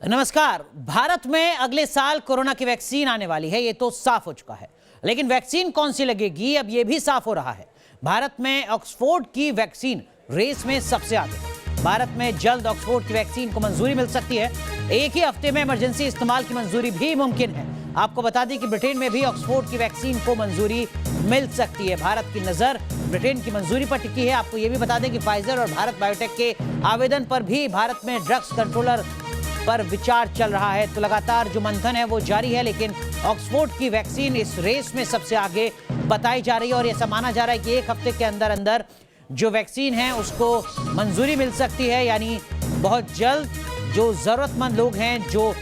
नमस्कार। भारत में अगले साल कोरोना की वैक्सीन आने वाली है, ये तो साफ हो चुका है। लेकिन वैक्सीन कौन सी लगेगी, अब ये भी साफ हो रहा है। भारत में ऑक्सफोर्ड की वैक्सीन रेस में सबसे आगे है। भारत में जल्द ऑक्सफोर्ड की वैक्सीन को मंजूरी मिल सकती है। एक ही हफ्ते में इमरजेंसी इस्तेमाल की मंजूरी भी मुमकिन है। आपको बता दें कि ब्रिटेन में भी ऑक्सफोर्ड की वैक्सीन को मंजूरी मिल सकती है। भारत की नजर ब्रिटेन की मंजूरी पर टिकी है। आपको यह भी बता दें कि फाइजर और भारत बायोटेक के आवेदन पर भी भारत में ड्रग्स कंट्रोलर पर विचार चल रहा है। तो लगातार जो मंथन है वो जारी है, लेकिन ऑक्सफोर्ड की वैक्सीन इस रेस में सबसे आगे बताई जा रही है और ऐसा माना जा रहा है कि एक हफ्ते के अंदर अंदर जो वैक्सीन है उसको मंजूरी मिल सकती है। यानी बहुत जल्द जो जरूरतमंद लोग हैं, जो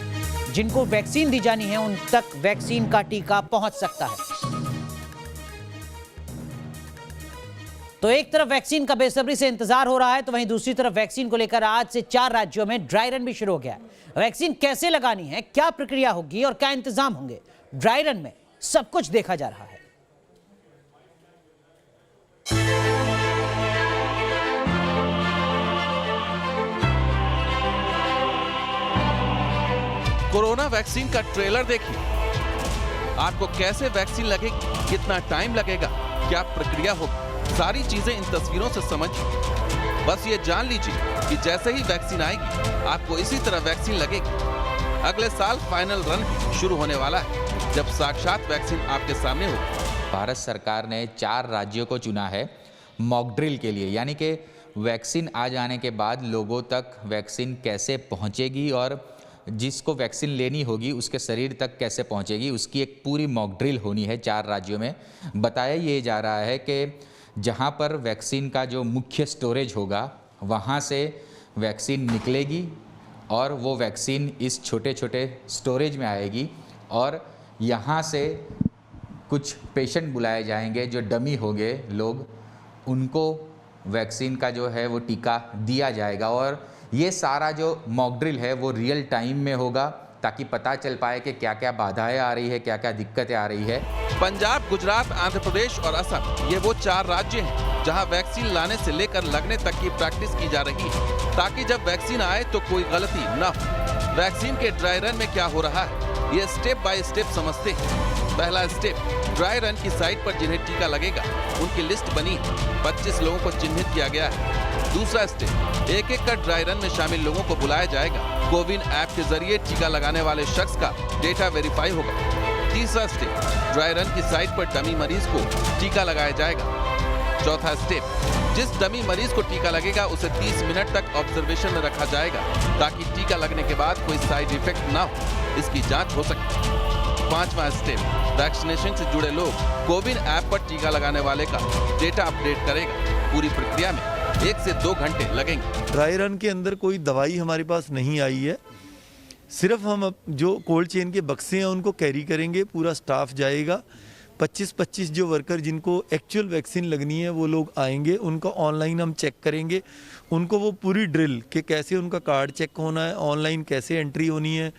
जिनको वैक्सीन दी जानी है, उन तक वैक्सीन का टीका पहुंच सकता है। तो एक तरफ वैक्सीन का बेसब्री से इंतजार हो रहा है, तो वहीं दूसरी तरफ वैक्सीन को लेकर आज से 4 राज्यों में ड्राई रन भी शुरू हो गया है। वैक्सीन कैसे लगानी है, क्या प्रक्रिया होगी और क्या इंतजाम होंगे, ड्राई रन में सब कुछ देखा जा रहा है। कोरोना वैक्सीन का ट्रेलर देखिए। आपको कैसे वैक्सीन लगेगी, कितना टाइम लगेगा, क्या प्रक्रिया होगी, सारी चीजें इन तस्वीरों से समझिए। बस ये जान लीजिए कि जैसे ही वैक्सीन आएगी आपको इसी तरह वैक्सीन लगेगी। अगले साल फाइनल रन शुरू होने वाला है, जब साक्षात वैक्सीन आपके सामने होगी। भारत सरकार ने 4 राज्यों को चुना है मॉक ड्रिल के लिए, यानी कि वैक्सीन आ जाने के बाद लोगों तक वैक्सीन कैसे पहुंचेगी और जिसको वैक्सीन लेनी होगी उसके शरीर तक कैसे पहुंचेगी, उसकी एक पूरी मॉक ड्रिल होनी है 4 राज्यों में। बताया ये जा रहा है कि जहां पर वैक्सीन का जो मुख्य स्टोरेज होगा वहां से वैक्सीन निकलेगी और वो वैक्सीन इस छोटे छोटे स्टोरेज में आएगी और यहाँ से कुछ पेशेंट बुलाए जाएंगे जो डमी होंगे लोग, उनको वैक्सीन का जो है वो टीका दिया जाएगा। और ये सारा जो मॉक ड्रिल है वो रियल टाइम में होगा ताकि पता चल पाए कि क्या क्या बाधाएं आ रही है, क्या क्या दिक्कतें आ रही है। पंजाब, गुजरात, आंध्र प्रदेश और असम, ये वो 4 राज्य हैं जहां वैक्सीन लाने से लेकर लगने तक की प्रैक्टिस की जा रही है, ताकि जब वैक्सीन आए तो कोई गलती न हो। वैक्सीन के ड्राई रन में क्या हो रहा है, ये स्टेप बाय स्टेप समझते हैं। पहला स्टेप, ड्राई रन की साइट पर जिन्हें टीका लगेगा उनकी लिस्ट बनी है। 25 लोगों को चिन्हित किया गया है। दूसरा स्टेप, एक एक कर ड्राई रन में शामिल लोगों को बुलाया जाएगा। कोविन ऐप के जरिए टीका लगाने वाले शख्स का डेटा वेरीफाई होगा। तीसरा स्टेप, ड्राई रन की साइट पर डमी मरीज को टीका लगाया जाएगा। चौथा स्टेप, जिस डमी मरीज को टीका लगेगा उसे 30 मिनट तक ऑब्जर्वेशन में रखा जाएगा ताकि टीका लगने के बाद कोई साइड इफेक्ट ना हो, इसकी जांच हो सके। पांचवा स्टेप, वैक्सीनेशन से जुड़े लोग कोविन ऐप पर टीका लगाने वाले का डेटा अपडेट करेगा। पूरी प्रक्रिया में 1 से 2 घंटे लगेंगे। ड्राई रन के अंदर कोई दवाई हमारे पास नहीं आई है, सिर्फ हम जो कोल्ड चेन के बक्से हैं उनको कैरी करेंगे, पूरा स्टाफ जाएगा। 25-25 जो वर्कर जिनको एक्चुअल वैक्सीन लगनी है वो लोग आएंगे, उनको ऑनलाइन हम चेक करेंगे, उनको वो पूरी ड्रिल कि कैसे उनका कार्ड चेक होना है, ऑनलाइन कैसे एंट्री होनी है,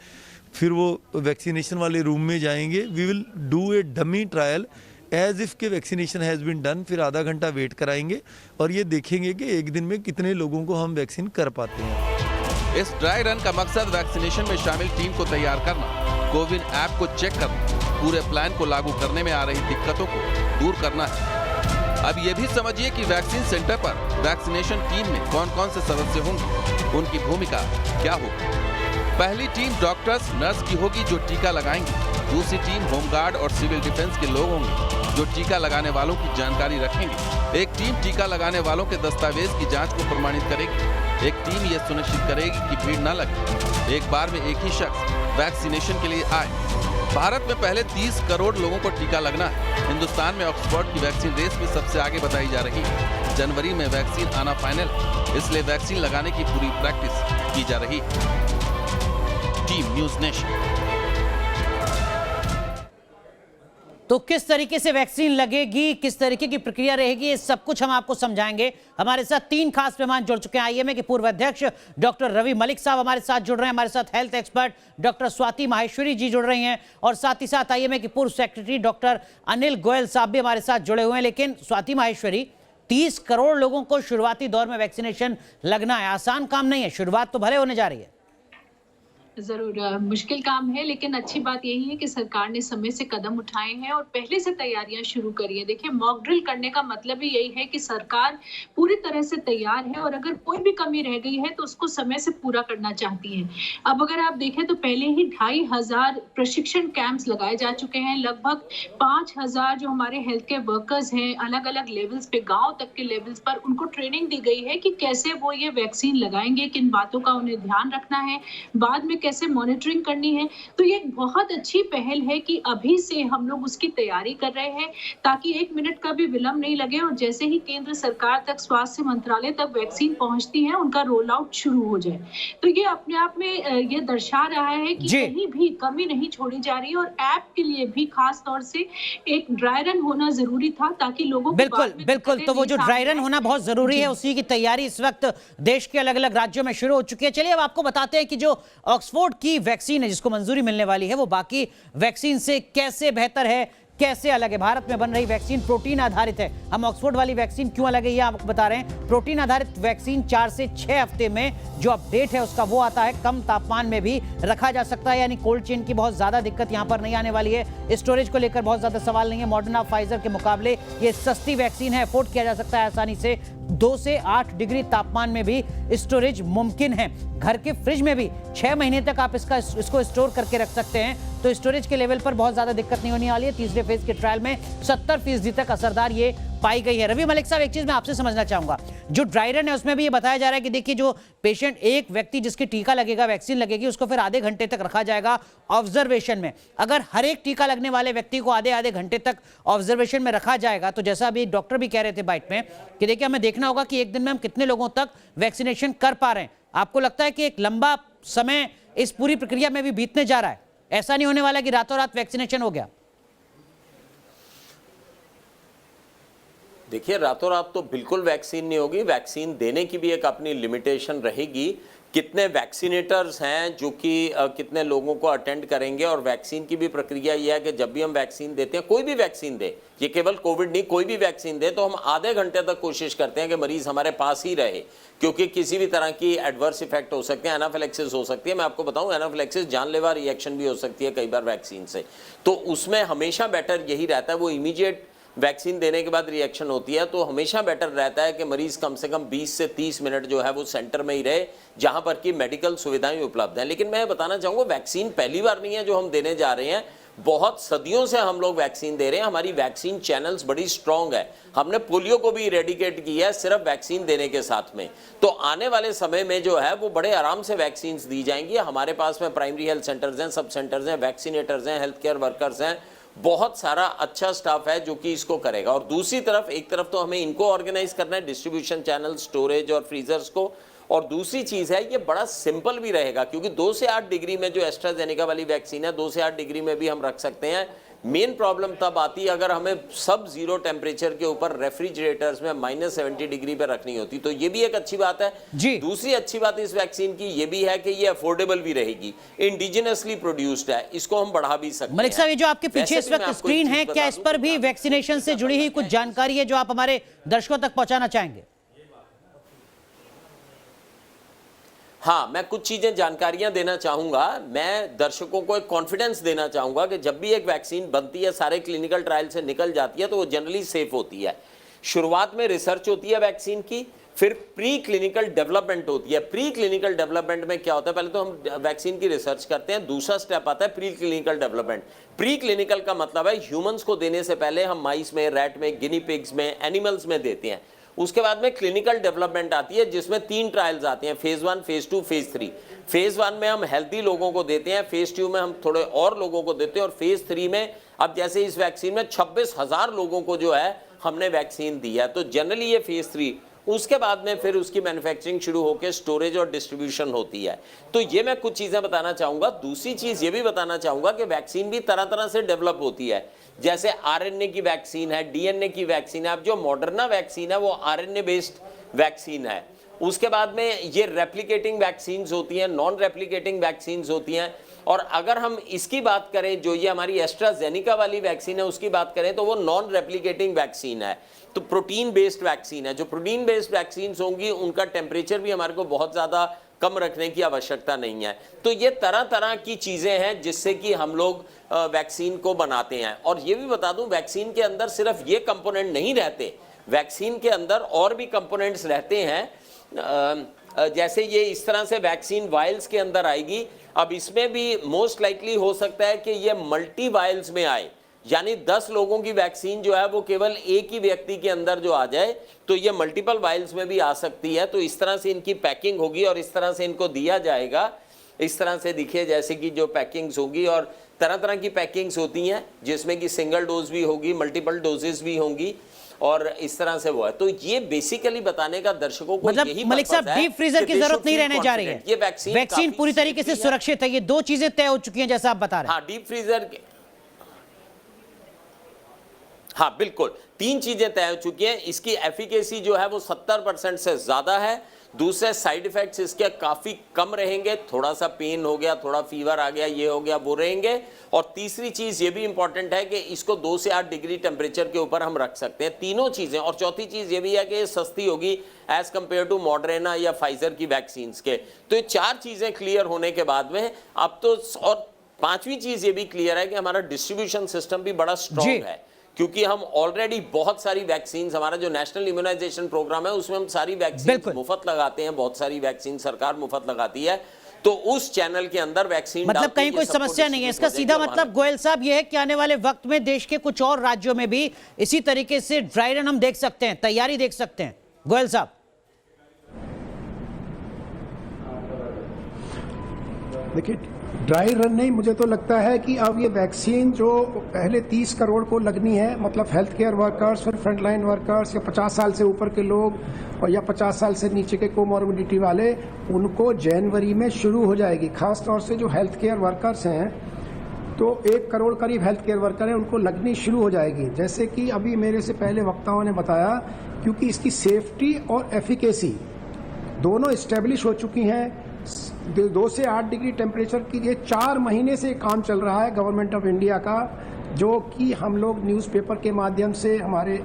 फिर वो वैक्सीनेशन वाले रूम में जाएंगे। We will do a dummy trial as if के वैक्सीनेशन हैज़ बीन डन। फिर आधा घंटा वेट कराएंगे और ये देखेंगे कि एक दिन में कितने लोगों को हम वैक्सीन कर पाते हैं। इस ड्राई रन का मकसद वैक्सीनेशन में शामिल टीम को तैयार करना, कोविन ऐप को चेक करना, पूरे प्लान को लागू करने में आ रही दिक्कतों को दूर करना है। अब ये भी समझिए कि वैक्सीन सेंटर पर वैक्सीनेशन टीम में कौन कौन से सदस्य होंगे, उनकी भूमिका क्या होगी। पहली टीम डॉक्टर्स, नर्स की होगी जो टीका लगाएंगे। दूसरी टीम होमगार्ड और सिविल डिफेंस के लोग होंगे जो टीका लगाने वालों की जानकारी रखेंगे। एक टीम टीका लगाने वालों के दस्तावेज की जांच को प्रमाणित करेगी। एक टीम यह सुनिश्चित करेगी कि भीड़ न लगे, एक बार में एक ही शख्स वैक्सीनेशन के लिए आए। भारत में पहले 30 करोड़ लोगों को टीका लगना है। हिंदुस्तान में ऑक्सफोर्ड की वैक्सीन रेस में सबसे आगे बताई जा रही है। जनवरी में वैक्सीन आना फाइनल, इसलिए वैक्सीन लगाने की पूरी प्रैक्टिस की जा रही है। Team news nation. तो किस तरीके से वैक्सीन लगेगी, किस तरीके की प्रक्रिया रहेगी, ये सब कुछ हम आपको समझाएंगे। हमारे साथ 3 खास मेहमान जुड़ चुके हैं। आईएमए के पूर्व अध्यक्ष डॉक्टर रवि मलिक साहब हमारे साथ जुड़ रहे हैं। हमारे साथ health expert doctor Swati Maheshwari ji जुड़ रही हैं और साथ ही साथ आईएमए के पूर्व सेक्रेटरी डॉक्टर अनिल गोयल साहब भी हमारे साथ जुड़े हुए हैं। लेकिन स्वाति माहेश्वरी, 30 करोड़ लोगों को शुरुआती दौर में वैक्सीनेशन लगना है, आसान काम नहीं है। शुरुआत तो भले होने जा रही है, ज़रूर मुश्किल काम है, लेकिन अच्छी बात यही है कि सरकार ने समय से कदम उठाए हैं और पहले से तैयारियां शुरू करी है। देखिए, मॉक ड्रिल करने का मतलब ही यही है कि सरकार पूरी तरह से तैयार है और अगर कोई भी कमी रह गई है तो उसको समय से पूरा करना चाहती है। अब अगर आप देखें तो पहले ही 2500 प्रशिक्षण कैंप्स लगाए जा चुके हैं। लगभग 5000 जो हमारे हेल्थ केयर वर्कर्स हैं, अलग-अलग लेवल्स पे, गाँव तक के लेवल्स पर उनको ट्रेनिंग दी गई है कि कैसे वो ये वैक्सीन लगाएंगे, किन बातों का उन्हें ध्यान रखना है, बाद में कैसे मॉनिटरिंग करनी है। तो ये एक बहुत अच्छी पहल है कि अभी से हम लोग उसकी तैयारी कर रहे हैं ताकि 1 मिनट का भी विलंब नहीं लगे और जैसे ही केंद्र सरकार तक, स्वास्थ्य मंत्रालय तक वैक्सीन पहुंचती है, उनका रोल आउट शुरू हो जाए। तो ये अपने आप में ये दर्शा रहा है कि कहीं भी कमी नहीं छोड़ी जा रही और ऐप के लिए भी खास तौर से एक ड्राई रन होना जरूरी था ताकि लोगों को बिल्कुल तो वो जो ड्राई रन होना बहुत जरूरी है, उसी की तैयारी इस वक्त देश के अलग अलग राज्यों में शुरू हो चुकी है। चलिए अब आपको बताते हैं कि जो ऑक्सफोर्ड की वैक्सीन है जिसको मंजूरी मिलने वाली है वो बाकी वैक्सीन से कैसे बेहतर है, कैसे अलग है। भारत में बन रही वैक्सीन प्रोटीन आधारित है। हम ऑक्सफोर्ड वाली वैक्सीन क्यों अलग है ये आपको बता रहे हैं। प्रोटीन आधारित वैक्सीन 4 से 6 हफ्ते में जो अपडेट है उसका वो आता है, कम तापमान में भी रखा जा सकता है, यानी कोल्ड चेन की बहुत ज्यादा दिक्कत यहां पर नहीं आने वाली है। स्टोरेज को लेकर बहुत ज्यादा सवाल नहीं है। मॉडर्ना, फाइजर के मुकाबले ये सस्ती वैक्सीन है, अफोर्ड किया जा सकता है आसानी से। 2 से 8 डिग्री तापमान में भी स्टोरेज मुमकिन है। घर के फ्रिज में भी 6 महीने तक आप इसको स्टोर करके रख सकते हैं, तो स्टोरेज के लेवल पर बहुत ज्यादा दिक्कत नहीं होने वाली है। तीसरे फेज के ट्रायल में 70% तक असरदार ये पाई गई है। रवि मलिक साहब, एक चीज मैं आपसे समझना चाहूंगा, जो ड्राई रन है उसमें भी ये बताया जा रहा है कि देखिए जो पेशेंट, एक व्यक्ति जिसकी टीका लगेगा, वैक्सीन लगेगी, उसको फिर आधे घंटे तक रखा जाएगा ऑब्जर्वेशन में। अगर हर एक टीका लगने वाले व्यक्ति को आधे घंटे तक ऑब्जर्वेशन में रखा जाएगा तो जैसा अभी डॉक्टर भी कह रहे थे बाइट में कि देखिए हमें देखना होगा कि एक दिन में हम कितने लोगों तक वैक्सीनेशन कर पा रहे हैं। आपको लगता है कि एक लंबा समय इस पूरी प्रक्रिया में भी बीतने जा रहा है? ऐसा नहीं होने वाला कि रातों रात वैक्सीनेशन हो गया? देखिए, रातों रात तो बिल्कुल वैक्सीन नहीं होगी। वैक्सीन देने की भी एक अपनी लिमिटेशन रहेगी। कितने वैक्सीनेटर्स हैं जो कि कितने लोगों को अटेंड करेंगे, और वैक्सीन की भी प्रक्रिया यह है कि जब भी हम वैक्सीन देते हैं, कोई भी वैक्सीन दे, ये केवल कोविड नहीं, कोई भी वैक्सीन दे, तो हम आधे घंटे तक कोशिश करते हैं कि मरीज हमारे पास ही रहे, क्योंकि किसी भी तरह की एडवर्स इफेक्ट हो सकते हैं, एनाफिलैक्सिस हो सकती है। मैं आपको बताऊं, एनाफिलैक्सिस जानलेवा रिएक्शन भी हो सकती है कई बार वैक्सीन से। तो उसमें हमेशा बेटर यही रहता है, वो इमीडिएट वैक्सीन देने के बाद रिएक्शन होती है, तो हमेशा बेटर रहता है कि मरीज कम से कम 20 से 30 मिनट जो है वो सेंटर में ही रहे जहां पर की मेडिकल सुविधाएं उपलब्ध हैं। लेकिन मैं बताना चाहूँगा, वैक्सीन पहली बार नहीं है जो हम देने जा रहे हैं, बहुत सदियों से हम लोग वैक्सीन दे रहे हैं। हमारी वैक्सीन चैनल्स बड़ी स्ट्रांग है। हमने पोलियो को भी इरेडिकेट किया है सिर्फ वैक्सीन देने के साथ में। तो आने वाले समय में जो है वो बड़े आराम से वैक्सीन दी जाएंगी। हमारे पास में प्राइमरी हेल्थ सेंटर्स हैं, सब सेंटर्स हैं, वैक्सीनेटर्स हैं, हेल्थ केयर वर्कर्स हैं, बहुत सारा अच्छा स्टाफ है जो कि इसको करेगा। और दूसरी तरफ, एक तरफ तो हमें इनको ऑर्गेनाइज करना है, डिस्ट्रीब्यूशन चैनल, स्टोरेज और फ्रीजर्स को, और दूसरी चीज़ है ये बड़ा सिंपल भी रहेगा, क्योंकि 2 से 8 डिग्री में जो एस्ट्राजेनेका वाली वैक्सीन है 2 से 8 डिग्री में भी हम रख सकते हैं। मेन प्रॉब्लम तब आती है अगर हमें सब जीरो टेम्परेचर के ऊपर रेफ्रिजरेटर्स में -70 डिग्री पे रखनी होती, तो ये भी एक अच्छी बात है जी। दूसरी अच्छी बात इस वैक्सीन की ये भी है कि ये अफोर्डेबल भी रहेगी, इंडिजिनसली प्रोड्यूस्ड है, इसको हम बढ़ा भी सकते हैं। मलिक साहब, ये जो आपके पीछे इस वक्त स्क्रीन है, क्या इस पर भी वैक्सीनेशन से जुड़ी हुई कुछ जानकारी है जो आप हमारे दर्शकों तक पहुंचाना चाहेंगे? हाँ, मैं कुछ चीज़ें जानकारियां देना चाहूँगा। मैं दर्शकों को एक कॉन्फिडेंस देना चाहूँगा कि जब भी एक वैक्सीन बनती है, सारे क्लिनिकल ट्रायल से निकल जाती है, तो वो जनरली सेफ होती है। शुरुआत में रिसर्च होती है वैक्सीन की, फिर प्री क्लिनिकल डेवलपमेंट होती है। प्री क्लिनिकल डेवलपमेंट में क्या होता है, पहले तो हम वैक्सीन की रिसर्च करते हैं, दूसरा स्टेप आता है pre clinical development. Pre clinical का मतलब है ह्यूमंस को देने से पहले हम माइस में, रैट में, गिनी पिग्स में, एनिमल्स में देते हैं। उसके बाद में क्लिनिकल डेवलपमेंट आती है जिसमें 3 ट्रायल्स आते हैं, फेज 1, फेज 2, फेज 3। फेज 1 में हम हेल्दी लोगों को देते हैं, फेज 2 में हम थोड़े और लोगों को देते हैं, और फेज 3 में अब जैसे इस वैक्सीन में 26,000 लोगों को जो है हमने वैक्सीन दी है, तो जनरली ये फेज 3। उसके बाद में फिर उसकी मैन्युफैक्चरिंग शुरू होकर स्टोरेज और डिस्ट्रीब्यूशन होती है। तो ये मैं कुछ चीज़ें बताना चाहूँगा। दूसरी चीज़ ये भी बताना चाहूँगा कि वैक्सीन भी तरह तरह से डेवलप होती है, जैसे आरएनए की वैक्सीन है, डीएनए की वैक्सीन है। अब जो मॉडर्ना वैक्सीन है वो आरएनए बेस्ड वैक्सीन है। उसके बाद में ये रेप्लिकेटिंग वैक्सीन्स होती हैं, नॉन रेप्लिकेटिंग वैक्सीन्स होती हैं। और अगर हम इसकी बात करें, जो ये हमारी एस्ट्राजेनिका वाली वैक्सीन है उसकी बात करें, तो वो नॉन रेप्लिकेटिंग वैक्सीन है, तो प्रोटीन बेस्ड वैक्सीन है। जो प्रोटीन बेस्ड वैक्सीन होंगी उनका टेम्परेचर भी हमारे को बहुत ज़्यादा कम रखने की आवश्यकता नहीं है। तो ये तरह तरह की चीज़ें हैं जिससे कि हम लोग वैक्सीन को बनाते हैं। और ये भी बता दूं, वैक्सीन के अंदर सिर्फ ये कंपोनेंट नहीं रहते, वैक्सीन के अंदर और भी कंपोनेंट्स रहते हैं। जैसे ये इस तरह से वैक्सीन वायल्स के अंदर आएगी, अब इसमें भी मोस्ट लाइकली हो सकता है कि ये मल्टी वायल्स में आए, यानी 10 लोगों की वैक्सीन जो है वो केवल एक ही व्यक्ति के अंदर जो आ जाए, तो ये मल्टीपल वायल्स में भी आ सकती है। तो इस तरह से इनकी पैकिंग होगी और इस तरह से इनको दिया जाएगा। इस तरह से दिखे जैसे कि जो पैकिंग्स होगी, और तरह तरह की पैकिंग्स होती हैं जिसमें कि सिंगल डोज भी होगी, मल्टीपल डोजेस भी होंगी, और इस तरह से वो है। तो ये बेसिकली बताने का दर्शकों को मतलब यही मलिक साहब, पर्पस है डीप फ्रीजर कि की they जरूरत should नहीं feel रहने जा रही है। confident। ये वैक्सीन पूरी तरीके से सुरक्षित है, ये दो चीजें तय हो चुकी हैं जैसा आप बता रहे हैं। हाँ, डीप फ्रीजर हाँ बिल्कुल, 3 चीजें तय हो चुकी हैं। इसकी एफिकेसी जो है वो 70% से ज्यादा है। दूसरे साइड इफेक्ट्स इसके काफी कम रहेंगे, थोड़ा सा पेन हो गया, थोड़ा फीवर आ गया, ये हो गया, वो रहेंगे। और तीसरी चीज ये भी इंपॉर्टेंट है कि इसको 2 से 8 डिग्री टेम्परेचर के ऊपर हम रख सकते हैं, तीनों चीजें। और चौथी चीज ये भी है कि ये सस्ती होगी एज कंपेयर टू मॉडर्ना या फाइजर की वैक्सीन के। तो ये 4 चीजें क्लियर होने के बाद में अब तो, और 5वीं चीज ये भी क्लियर है कि हमारा डिस्ट्रीब्यूशन सिस्टम भी बड़ा स्ट्रॉन्ग है, क्योंकि हम ऑलरेडी बहुत सारी वैक्सीन, हमारा जो नेशनल इम्यूनाइजेशन प्रोग्राम है उसमें हम सारी वैक्सीन मुफ्त लगाते हैं, बहुत सारी वैक्सीन सरकार मुफ्त लगाती है। तो उस चैनल के अंदर वैक्सीन मतलब कहीं कोई समस्या नहीं है। इसका सीधा मतलब गोयल साहब ये है कि आने वाले वक्त में देश के कुछ और राज्यों में भी इसी तरीके से ड्राई रन हम देख सकते हैं, तैयारी देख सकते हैं गोयल साहब। देखिए, ड्राई रन नहीं, मुझे तो लगता है कि अब ये वैक्सीन जो पहले 30 करोड़ को लगनी है, मतलब हेल्थ केयर वर्कर्स, फिर फ्रंटलाइन वर्कर्स, या 50 साल से ऊपर के लोग और या 50 साल से नीचे के कोमॉर्बिडिटी वाले, उनको जनवरी में शुरू हो जाएगी। खास तौर से जो हेल्थ केयर वर्कर्स हैं, तो 1 करोड़ करीब हेल्थ केयर वर्कर हैं, उनको लगनी शुरू हो जाएगी। जैसे कि अभी मेरे से पहले वक्ताओं ने बताया, क्योंकि इसकी सेफ्टी और एफिकेसी दोनों इस्टेब्लिश हो चुकी हैं। 2 से 8 डिग्री टेम्परेचर की ये 4 महीने से काम चल रहा है गवर्नमेंट ऑफ इंडिया का, जो कि हम लोग न्यूज़पेपर के माध्यम से, हमारे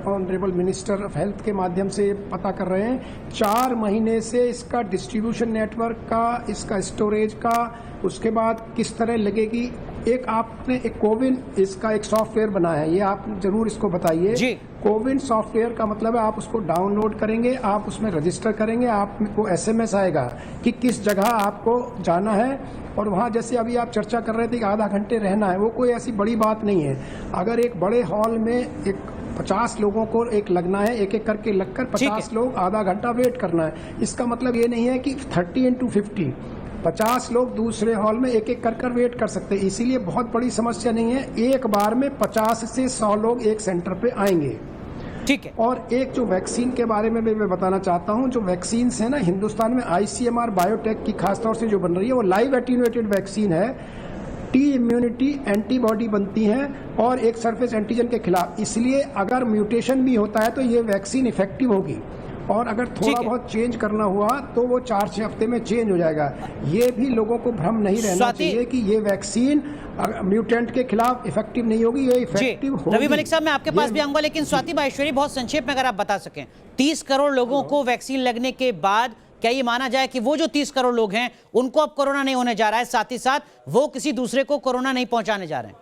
ऑनरेबल मिनिस्टर ऑफ हेल्थ के माध्यम से पता कर रहे हैं। 4 महीने से इसका डिस्ट्रीब्यूशन नेटवर्क का, इसका स्टोरेज का, उसके बाद किस तरह लगेगी। आपने एक कोविन, इसका एक सॉफ्टवेयर बनाया है, ये आप जरूर इसको बताइए। कोविन सॉफ्टवेयर का मतलब है आप उसको डाउनलोड करेंगे, आप उसमें रजिस्टर करेंगे, आपको SMS आएगा कि किस जगह आपको जाना है। और वहाँ जैसे अभी आप चर्चा कर रहे थे कि आधा घंटे रहना है, वो कोई ऐसी बड़ी बात नहीं है। अगर एक बड़े हॉल में एक 50 लोगों को एक लगना है, एक एक करके लगकर 50 लोग आधा घंटा वेट करना है। इसका मतलब ये नहीं है कि 30 × 50 50 लोग दूसरे हॉल में एक एक कर वेट कर सकते हैं, इसीलिए बहुत बड़ी समस्या नहीं है। एक बार में 50 से 100 लोग एक सेंटर पे आएंगे। ठीक है। और एक जो वैक्सीन के बारे में मैं बताना चाहता हूं, जो वैक्सीन है ना हिंदुस्तान में ICMR बायोटेक की खासतौर से जो बन रही है, वो लाइव एटीन्यूएटेड वैक्सीन है। टी इम्यूनिटी एंटीबॉडी बनती हैं और एक सरफेस एंटीजन के खिलाफ, इसलिए अगर म्यूटेशन भी होता है तो ये वैक्सीन इफेक्टिव होगी। और अगर थोड़ा बहुत चेंज करना हुआ तो वो 4-6 हफ्ते में चेंज हो जाएगा। ये भी लोगों को भ्रम नहीं रहना चाहिए कि ये वैक्सीन म्यूटेंट के खिलाफ इफेक्टिव नहीं होगी, ये इफेक्टिव होगी। रवि मलिक साहब, मैं आपके पास भी आऊंगा, लेकिन स्वाति माहेश्वरी, बहुत संक्षेप में अगर आप बता सकें, 30 करोड़ लोगों को वैक्सीन लगने के बाद क्या ये माना जाए कि वो जो 30 करोड़ लोग हैं उनको अब कोरोना नहीं होने जा रहा है, साथ ही साथ वो किसी दूसरे को कोरोना नहीं पहुंचाने जा रहे हैं?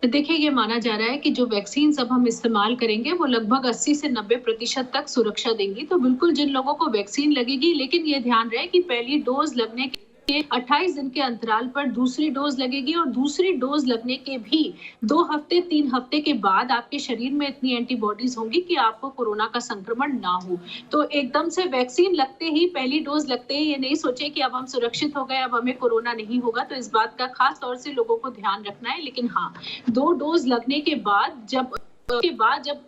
देखिए, ये माना जा रहा है कि जो वैक्सीन अब हम इस्तेमाल करेंगे वो लगभग 80 से 90% तक सुरक्षा देंगी। तो बिल्कुल जिन लोगों को वैक्सीन लगेगी, लेकिन ये ध्यान रहे कि पहली डोज लगने के 28 दिन के अंतराल पर दूसरी डोज लगेगी, और दूसरी डोज लगने के भी 2 हफ्ते 3 हफ्ते के बाद आपके शरीर में इतनी एंटीबॉडीज होंगी कि आपको कोरोना का संक्रमण ना हो। तो एकदम से वैक्सीन लगते ही, पहली डोज लगते ही ये नहीं सोचे कि अब हम सुरक्षित हो गए, अब हमें कोरोना नहीं होगा। तो इस बात का खास तौर से लोगों को ध्यान रखना है। लेकिन हाँ, 2 डोज लगने के बाद जब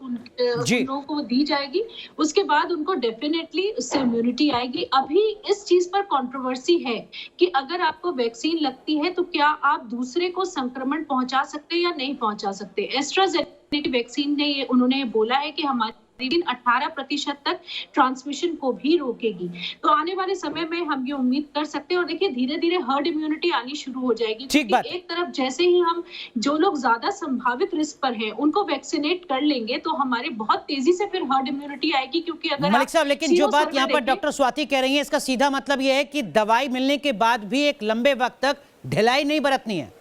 उन लोगों को दी जाएगी, उसके बाद उनको डेफिनेटली उससे इम्यूनिटी आएगी। अभी इस चीज पर कंट्रोवर्सी है कि अगर आपको वैक्सीन लगती है तो क्या आप दूसरे को संक्रमण पहुंचा सकते या नहीं पहुंचा सकते। एस्ट्राजेनेका वैक्सीन ने उन्होंने बोला है कि हमारी 18% तक ट्रांसमिशन को भी रोकेगी। तो आने वाले समय में हम ये उम्मीद कर सकते हैं और देखिए धीरे धीरे हर्ड इम्यूनिटी आनी शुरू हो जाएगी। ठीक बात। एक तरफ जैसे ही हम जो लोग ज्यादा संभावित रिस्क पर हैं उनको वैक्सीनेट कर लेंगे तो हमारे बहुत तेजी से फिर हर्ड इम्यूनिटी आएगी। क्योंकि अगर मलिक साहब, लेकिन जो बात यहाँ पर डॉक्टर स्वाति कह रही है इसका सीधा मतलब यह है कि दवाई मिलने के बाद भी एक लंबे वक्त तक ढिलाई नहीं बरतनी है।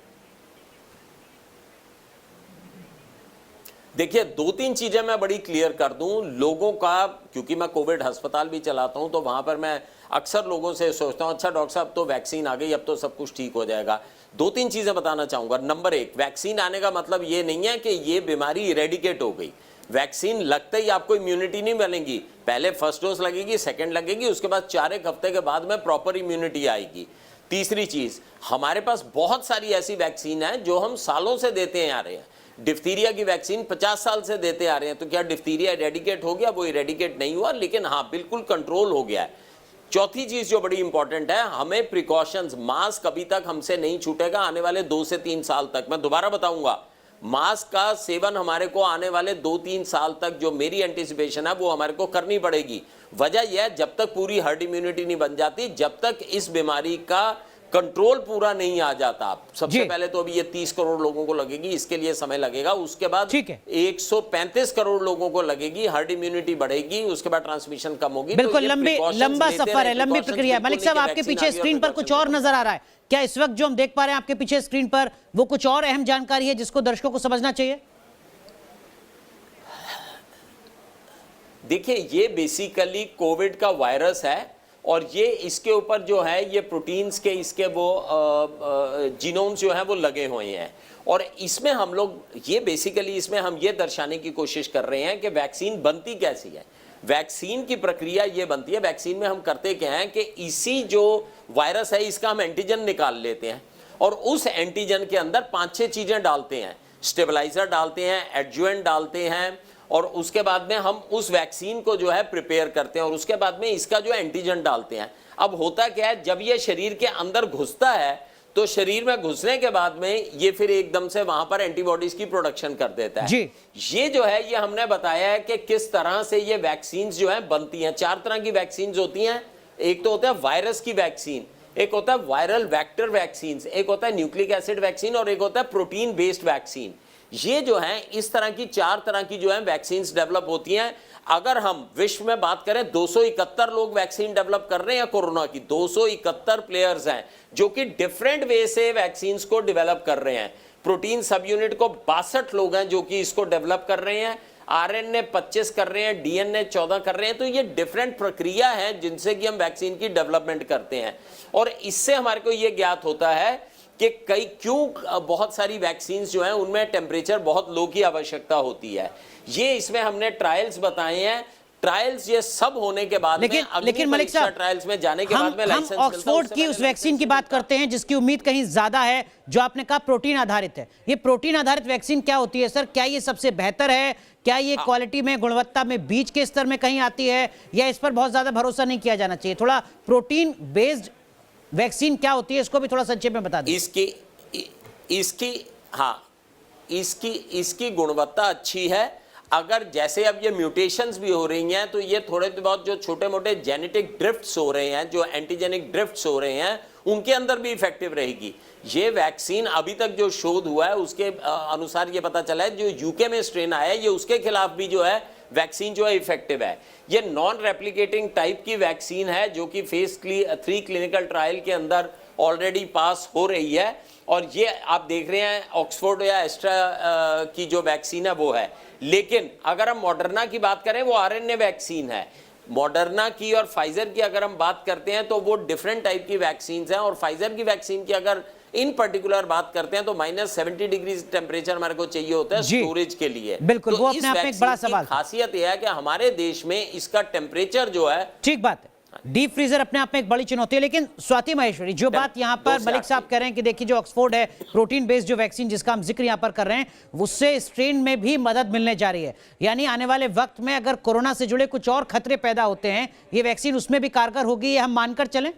देखिए 2-3 चीजें मैं बड़ी क्लियर कर दूं लोगों का, क्योंकि मैं कोविड अस्पताल भी चलाता हूं तो वहां पर मैं अक्सर लोगों से सोचता हूं अच्छा डॉक्टर साहब तो वैक्सीन आ गई अब तो सब कुछ ठीक हो जाएगा। 2-3 चीजें बताना चाहूंगा। नंबर 1, वैक्सीन आने का मतलब ये नहीं है कि ये बीमारी इरेडिकेट हो गई। वैक्सीन लगते ही आपको इम्यूनिटी नहीं मिलेगी, पहले फर्स्ट डोज लगेगी, सेकेंड लगेगी, उसके बाद 4 हफ्ते के बाद में प्रॉपर इम्यूनिटी आएगी। तीसरी चीज, हमारे पास बहुत सारी ऐसी वैक्सीन है जो हम सालों से देते आ रहे हैं। डिफ्थीरिया की वैक्सीन 50 साल से देते आ रहे हैं, तो क्या डिफ्थीरिया इरेडिकेट हो गया? वो इरेडिकेट नहीं हुआ, लेकिन हाँ बिल्कुल कंट्रोल हो गया है। चौथी चीज जो बड़ी इंपॉर्टेंट है, हमें प्रिकॉशंस, मास्क अभी तक हमसे नहीं छूटेगा आने वाले 2 से 3 साल तक। मैं दोबारा बताऊंगा, मास्क का सेवन हमारे को आने वाले 2-3 साल तक, जो मेरी एंटिसिपेशन है वो हमारे को करनी पड़ेगी। वजह यह है जब तक पूरी हर्ड इम्यूनिटी नहीं बन जाती, जब तक इस बीमारी का कंट्रोल पूरा नहीं आ जाता। सबसे पहले तो अभी ये 30 करोड़ लोगों को लगेगी, इसके लिए समय लगेगा। उसके बाद 135 करोड़ लोगों को लगेगी, हर्ड इम्यूनिटी बढ़ेगी, उसके बाद ट्रांसमिशन कम होगी। बिल्कुल तो लंबा सफर है, लंबी प्रक्रिया है। मलिक साहब, आपके पीछे स्क्रीन पर कुछ और नजर आ रहा है क्या? इस वक्त जो हम देख पा रहे हैं आपके पीछे स्क्रीन पर, वो कुछ और अहम जानकारी है जिसको दर्शकों को समझना चाहिए? देखिए ये बेसिकली कोविड का वायरस है और ये इसके ऊपर जो है ये प्रोटीन्स के इसके वो जीनोम्स जो है वो लगे हुए हैं। और इसमें हम लोग ये बेसिकली इसमें हम ये दर्शाने की कोशिश कर रहे हैं कि वैक्सीन बनती कैसी है। वैक्सीन की प्रक्रिया ये बनती है, वैक्सीन में हम करते क्या हैं कि इसी जो वायरस है इसका हम एंटीजन निकाल लेते हैं और उस एंटीजन के अंदर 5-6 चीजें डालते हैं। स्टेबलाइजर डालते हैं, एडजुवेंट डालते हैं और उसके बाद में हम उस वैक्सीन को जो है प्रिपेयर करते हैं और उसके बाद में इसका जो एंटीजन डालते हैं। अब होता क्या है, जब ये शरीर के अंदर घुसता है तो शरीर में घुसने के बाद में ये फिर एकदम से वहां पर एंटीबॉडीज की प्रोडक्शन कर देता है। ये जो है ये हमने बताया है कि किस तरह से ये वैक्सीन जो है बनती हैं। 4 तरह की वैक्सीन होती हैं। एक तो होता है वायरस की वैक्सीन, एक होता है वायरल वेक्टर वैक्सीन, एक होता है न्यूक्लिक एसिड वैक्सीन और एक होता है प्रोटीन बेस्ड वैक्सीन। ये जो है इस तरह की 4 तरह की जो है वैक्सीन डेवलप होती हैं। अगर हम विश्व में बात करें 271 लोग वैक्सीन डेवलप कर रहे हैं कोरोना की, 271 प्लेयर्स हैं जो कि डिफरेंट वे से वैक्सीन को डेवलप कर रहे हैं। प्रोटीन सब यूनिट को 62 लोग हैं जो कि इसको डेवलप कर रहे हैं, आरएनए 25 कर रहे हैं, डीएनए 14 कर रहे हैं। तो ये डिफरेंट प्रक्रिया है जिनसे कि हम वैक्सीन की डेवलपमेंट करते हैं और इससे हमारे को ये ज्ञात होता है कि क्यों बहुत सारी वैक्सीन जो हैं उनमें टेम्परेचर बहुत लो की आवश्यकता होती है। ये इसमें हमने ट्रायल्स बताए हैं। ट्रायल्स ये सब होने के बाद लेकिन मलिक साहब, ट्रायल्स में जाने के बाद में लाइसेंस मिलता है। ऑक्सफोर्ड की उस वैक्सीन की बात करते हैं जिसकी उम्मीद कहीं ज्यादा है, जो आपने कहा प्रोटीन आधारित है। ये प्रोटीन आधारित वैक्सीन क्या होती है सर? क्या ये सबसे बेहतर है? क्या ये क्वालिटी में, गुणवत्ता में बीच के स्तर में कहीं आती है या इस पर बहुत ज्यादा भरोसा नहीं किया जाना चाहिए? थोड़ा प्रोटीन बेस्ड वैक्सीन क्या होती है इसको भी थोड़ा संक्षेप में बता दें। इसकी गुणवत्ता अच्छी है। अगर जैसे अब ये म्यूटेशंस भी हो रही हैं तो ये थोड़े बहुत जो छोटे मोटे जेनेटिक ड्रिफ्ट्स हो रहे हैं, जो एंटीजेनिक ड्रिफ्ट्स हो रहे हैं, उनके अंदर भी इफेक्टिव रहेगी। ये वैक्सीन अभी तक जो शोध हुआ है उसके अनुसार ये पता चला है जो यूके में स्ट्रेन आया है ये उसके खिलाफ भी जो है वैक्सीन जो है इफेक्टिव है। ये नॉन रेप्लिकेटिंग टाइप की वैक्सीन है जो कि फेज 3 क्लिनिकल ट्रायल के अंदर ऑलरेडी पास हो रही है और ये आप देख रहे हैं ऑक्सफोर्ड या एस्ट्रा की जो वैक्सीन है वो है। लेकिन अगर हम मॉडर्ना की बात करें वो आरएनए वैक्सीन है। मॉडर्ना की और फाइजर की अगर हम बात करते हैं तो वो डिफरेंट टाइप की वैक्सीन हैं और फाइजर की वैक्सीन की अगर इन पर्टिकुलर बात करते हैं तो -70 डिग्री टेम्परेचर हमारे को चाहिए होता है स्टोरेज के लिए। बिल्कुल, तो वो अपने आप में एक बड़ा सवाल। खासियत यह है कि हमारे देश में इसका टेम्परेचर जो है, ठीक बात है, डीप फ्रीजर अपने आप में एक बड़ी चुनौती है। लेकिन स्वाति महेश्वरी, जो बात यहां पर मलिक साहब कह रहे हैं कि देखिए जो ऑक्सफोर्ड है प्रोटीन बेस्ड जो वैक्सीन जिसका हम जिक्र यहां पर कर रहे हैं उससे स्ट्रेन में भी मदद मिलने जा रही है, यानी आने वाले वक्त में अगर कोरोना से जुड़े कुछ और खतरे पैदा होते हैं ये वैक्सीन उसमें भी कारगर होगी, ये हम मानकर चलें?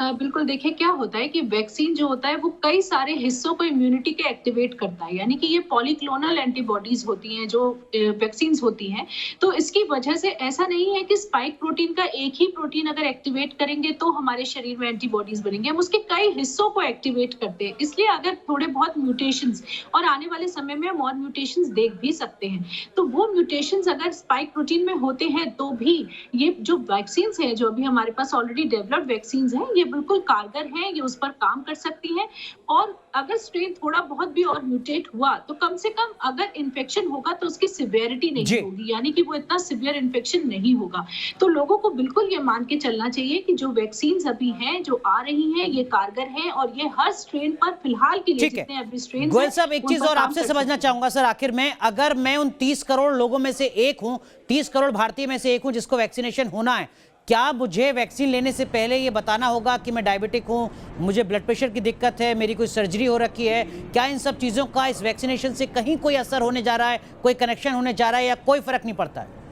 बिल्कुल, देखिए क्या होता है कि वैक्सीन जो होता है वो कई सारे हिस्सों को इम्यूनिटी के एक्टिवेट करता है, यानी कि ये पॉलीक्लोनल एंटीबॉडीज होती हैं जो वैक्सीन्स होती हैं। तो इसकी वजह से ऐसा नहीं है कि स्पाइक प्रोटीन का एक ही प्रोटीन अगर एक्टिवेट करेंगे तो हमारे शरीर में एंटीबॉडीज बनेंगे, हम उसके कई हिस्सों को एक्टिवेट करते हैं। इसलिए अगर थोड़े बहुत म्यूटेशंस, और आने वाले समय में हम और म्यूटेशंस देख भी सकते हैं, तो वो म्यूटेशंस अगर स्पाइक प्रोटीन में होते हैं तो भी ये जो वैक्सीन है, जो अभी हमारे पास ऑलरेडी डेवलप्ड वैक्सीन हैं, ये बिल्कुल कारगर हैं, ये उस पर काम कर सकती हैं। और अगर स्ट्रेन थोड़ा बहुत भी और म्यूटेट हुआ तो कम से कम अगर इन्फेक्शन होगा तो उसकी सिवियरिटी नहीं होगी, यानी कि वो इतना सिवियर इन्फेक्शन नहीं होगा। तो लोगों को बिल्कुल ये मान के चलना चाहिए कि जो वैक्सीन अभी हैं, जो आ रही हैं, ये कारगर हैं और ये हर स्ट्रेन पर फिलहाल के लिए जितने अभी स्ट्रेन। गोयल साहब, एक चीज और आपसे समझना चाहूंगा सर, आखिर में अगर मैं उन 30 करोड़ लोगों में से एक हूं, 30 करोड़ भारतीय में से एक हूं जिसको वैक्सीनेशन होना है, क्या मुझे वैक्सीन लेने से पहले ये बताना होगा कि मैं डायबिटिक हूं, मुझे ब्लड प्रेशर की दिक्कत है, मेरी कोई सर्जरी हो रखी है? क्या इन सब चीज़ों का इस वैक्सीनेशन से कहीं कोई असर होने जा रहा है, कोई कनेक्शन होने जा रहा है, या कोई फर्क नहीं पड़ता है?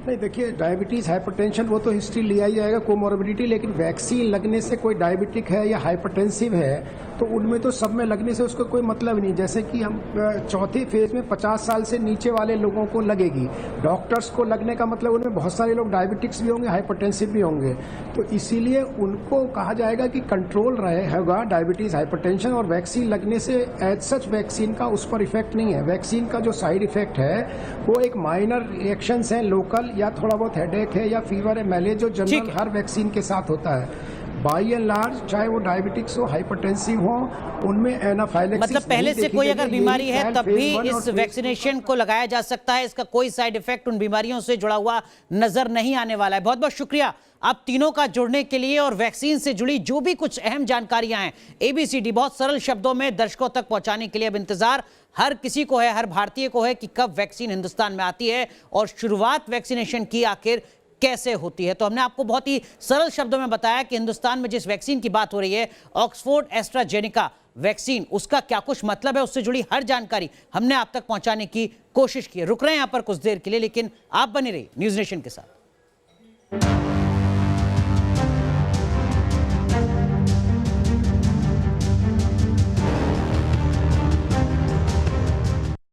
नहीं, देखिए, डायबिटीज़, हाइपरटेंशन वो तो हिस्ट्री लिया ही जाएगा, कोमोर्बिडिटी, लेकिन वैक्सीन लगने से कोई डायबिटिक है या हाइपरटेंसिव है तो उनमें तो सब में लगने से उसका कोई मतलब नहीं। जैसे कि हम चौथे फेज में 50 साल से नीचे वाले लोगों को लगेगी, डॉक्टर्स को लगने का मतलब उनमें बहुत सारे लोग डायबिटिक्स भी होंगे, हाइपरटेंसिव भी होंगे, तो इसीलिए उनको कहा जाएगा कि कंट्रोल रहेगा डायबिटीज़, हाइपरटेंशन। और वैक्सीन लगने से एज सच वैक्सीन का उस पर इफेक्ट नहीं है। वैक्सीन का जो साइड इफेक्ट है वो एक माइनर रिएक्शंस हैं, लोकल, या थोड़ा बहुत हेडेक है या फीवर है, मैलेज, जो जनरल हर वैक्सीन के साथ होता है। बाई एंड लार्ज, चाहे वो डायबिटिक्स हो, हाइपरटेंसिव हो, उनमें एनाफाइलेक्सिस मतलब पहले से कोई अगर बीमारी है तब भी इस वैक्सीनेशन को लगाया जा सकता है, इसका कोई साइड इफेक्ट उन बीमारियों से जुड़ा हुआ नजर नहीं आने वाला है। बहुत बहुत शुक्रिया आप तीनों का जुड़ने के लिए, और वैक्सीन से जुड़ी जो भी कुछ अहम जानकारियां हैं ABCD बहुत सरल शब्दों में दर्शकों तक पहुंचाने के लिए। अब इंतजार हर किसी को है, हर भारतीय को है कि कब वैक्सीन हिंदुस्तान में आती है और शुरुआत वैक्सीनेशन की आखिर कैसे होती है। तो हमने आपको बहुत ही सरल शब्दों में बताया कि हिंदुस्तान में जिस वैक्सीन की बात हो रही है, ऑक्सफोर्ड एस्ट्राजेनेका वैक्सीन, उसका क्या कुछ मतलब है, उससे जुड़ी हर जानकारी हमने आप तक पहुंचाने की कोशिश की है। रुक रहे हैं यहां पर कुछ देर के लिए, लेकिन आप बने रहिए न्यूज़ नेशन के साथ।